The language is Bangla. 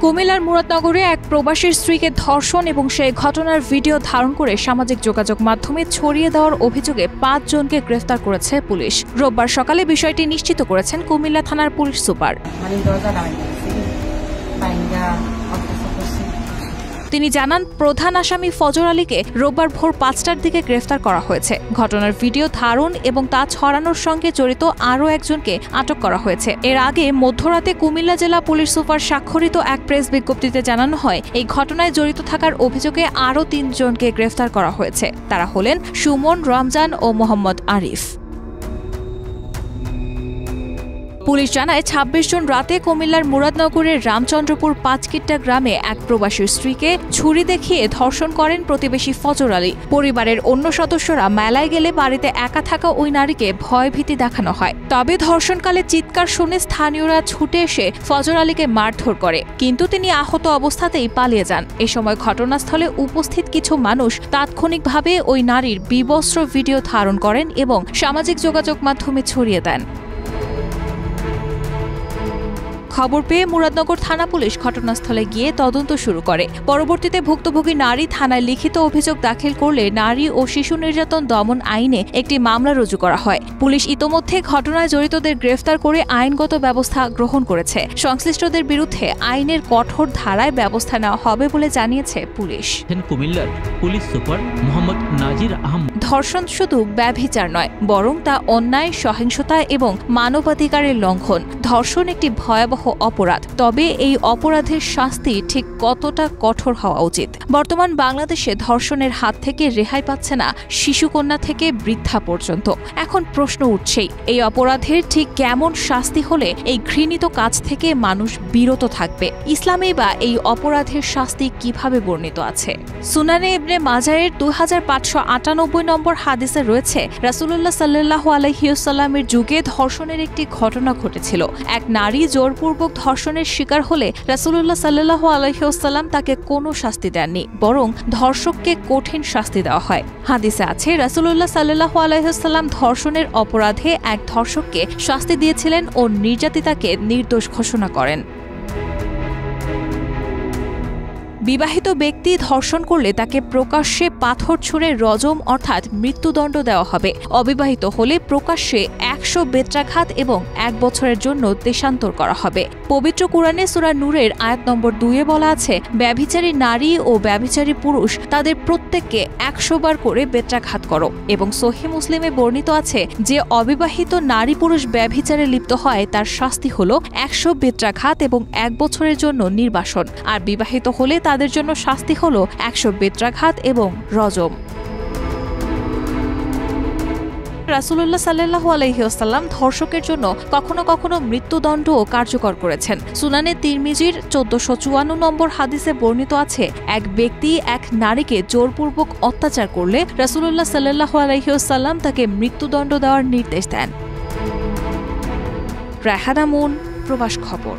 কুমিল্লার মুরাদনগরে এক প্রবাসীর স্ত্রীকে ধর্ষণ এবং সেই ঘটনার ভিডিও ধারণ করে সামাজিক যোগাযোগ মাধ্যমে ছড়িয়ে দেওয়ার অভিযোগে ৫ জনকে গ্রেফতার করেছে পুলিশ। রোববার সকালে বিষয়টি নিশ্চিত করেছেন কুমিল্লা থানার পুলিশ সুপার। তিনি জানান, প্রধান আসামি ফজর আলীকে রোববার ভোর ৫টার দিকে গ্রেফতার করা হয়েছে। ঘটনার ভিডিও ধারণ এবং তা ছড়ানোর সঙ্গে জড়িত আরও একজনকে আটক করা হয়েছে। এর আগে মধ্যরাতে কুমিল্লা জেলা পুলিশ সুপার স্বাক্ষরিত এক প্রেস বিজ্ঞপ্তিতে জানানো হয়, এই ঘটনায় জড়িত থাকার অভিযোগে আরও ৩ জনকে গ্রেফতার করা হয়েছে। তারা হলেন সুমন, রমজান ও মোহাম্মদ আরিফ। পুলিশ জানায়, ২৬ জন রাতে কুমিল্লার মুরাদনগরের রামচন্দ্রপুর ৫কিট্টা গ্রামে এক প্রবাসীর স্ত্রীকে ছুরি দেখিয়ে ধর্ষণ করেন প্রতিবেশী ফজর আলী। পরিবারের অন্য সদস্যরা মেলায় গেলে বাড়িতে একা থাকা ওই নারীকে ভয়ভীতি দেখানো হয়। তবে ধর্ষণকালে চিৎকার শুনে স্থানীয়রা ছুটে এসে ফজর আলীকে মারধর করে, কিন্তু তিনি আহত অবস্থাতেই পালিয়ে যান। এ সময় ঘটনাস্থলে উপস্থিত কিছু মানুষ তাৎক্ষণিকভাবে ওই নারীর বিবস্ত্র ভিডিও ধারণ করেন এবং সামাজিক যোগাযোগ মাধ্যমে ছড়িয়ে দেন। খবর পেয়ে মুরাদনগর থানা পুলিশ ঘটনাস্থলে গিয়ে তদন্ত শুরু করে। পরবর্তীতে ভুক্তভোগী নারী থানায় লিখিত অভিযোগ দাখিল করলে নারী ও শিশু নির্যাতন দমন আইনে একটি মামলা রুজু করা হয়। পুলিশ ইতোমধ্যে ঘটনায় জড়িতদের গ্রেফতার করে আইনগত ব্যবস্থা গ্রহণ করেছে। সংশ্লিষ্টদের বিরুদ্ধে আইনের কঠোর ধারায় ব্যবস্থা নেওয়া হবে বলে জানিয়েছে পুলিশ। কুমিল্লার পুলিশ সুপার মোহাম্মদ নাজির আহমদ। ধর্ষণ শুধু ব্যভিচার নয়, বরং তা অন্যায়, সহিংসতা এবং মানবাধিকারের লঙ্ঘন। ধর্ষণ একটি ভয়াবহ অপরাধ, তবে এই অপরাধের শাস্তি ঠিক কতটা কঠোর হওয়া উচিত? বর্তমান বাংলাদেশে ধর্ষণের হাত থেকে রেহাই পাচ্ছে না শিশুকন্যা থেকে বৃদ্ধা পর্যন্ত। এখন প্রশ্ন উঠছেই, এই অপরাধের ঠিক কেমন শাস্তি হলে এই ঘৃণিত কাজ থেকে মানুষ বিরত থাকবে? ইসলামে বা এই অপরাধের শাস্তি কিভাবে বর্ণিত আছে? সুনানে ইবনে মাজাহের 2598 নম্বর হাদিসে রয়েছে, রাসূলুল্লাহ সাল্লাল্লাহু আলাইহি ওয়াসাল্লামের যুগে ধর্ষণের একটি ঘটনা ঘটেছিল। এক নারী জোরপূর্বক ধর্ষণের শিকার হলে রাসূলুল্লাহ সাল্লাল্লাহু আলাইহি ওয়াসাল্লাম তাকে কোনো শাস্তি দেননি, বরং ধর্ষককে কঠিন শাস্তি দেওয়া হয়। হাদিসে আছে, রাসূলুল্লাহ সাল্লাল্লাহু আলাইহি ওয়াসাল্লাম ধর্ষণের অপরাধে এক ধর্ষককে শাস্তি দিয়েছিলেন ও নির্যাতিতাকে নির্দোষ ঘোষণা করেন। বিবাহিত ব্যক্তি ধর্ষণ করলে তাকে প্রকাশ্যে পাথর ছুঁড়ে রজম অর্থাৎ মৃত্যুদণ্ড দেওয়া হবে। অবিবাহিত হলে প্রকাশ্যে ১০০ বেত্রাঘাত এবং ১ বছরের জন্য দেশান্তর করা হবে। পবিত্র কুরআনে সূরা নূরের আয়াত নম্বর ২-এ বলা আছে, ব্যভিচারী নারী ও ব্যভিচারী পুরুষ তাদের প্রত্যেককে ১০০ বার করে বেত্রাঘাত করো। এবং সহিহ মুসলিমে বর্ণিত আছে, যে অবিবাহিত নারী পুরুষ ব্যভিচারে লিপ্ত হয় তার শাস্তি হলো ১০০ বেত্রাঘাত এবং ১ বছরের জন্য নির্বাসন। আর বিবাহিত হলে তাদের জন্য শাস্তি হলো ১০০ বেত্রাঘাত এবং রজম। রাসূলুল্লাহ সাল্লাল্লাহু আলাইহি ওয়াসাল্লাম ধর্ষকের জন্য কখনো কখনো মৃত্যুদণ্ডও কার্যকর করেছেন। সুনানে তিরমিজির ১৪৫৪ নম্বর হাদিসে বর্ণিত আছে, এক ব্যক্তি এক নারীকে জোরপূর্বক অত্যাচার করলে রাসূলুল্লাহ সাল্লাল্লাহু আলাইহি ওয়াসাল্লাম তাকে মৃত্যুদণ্ড দেওয়ার নির্দেশ দেন। রায়হানা মুন, প্রবাস খবর।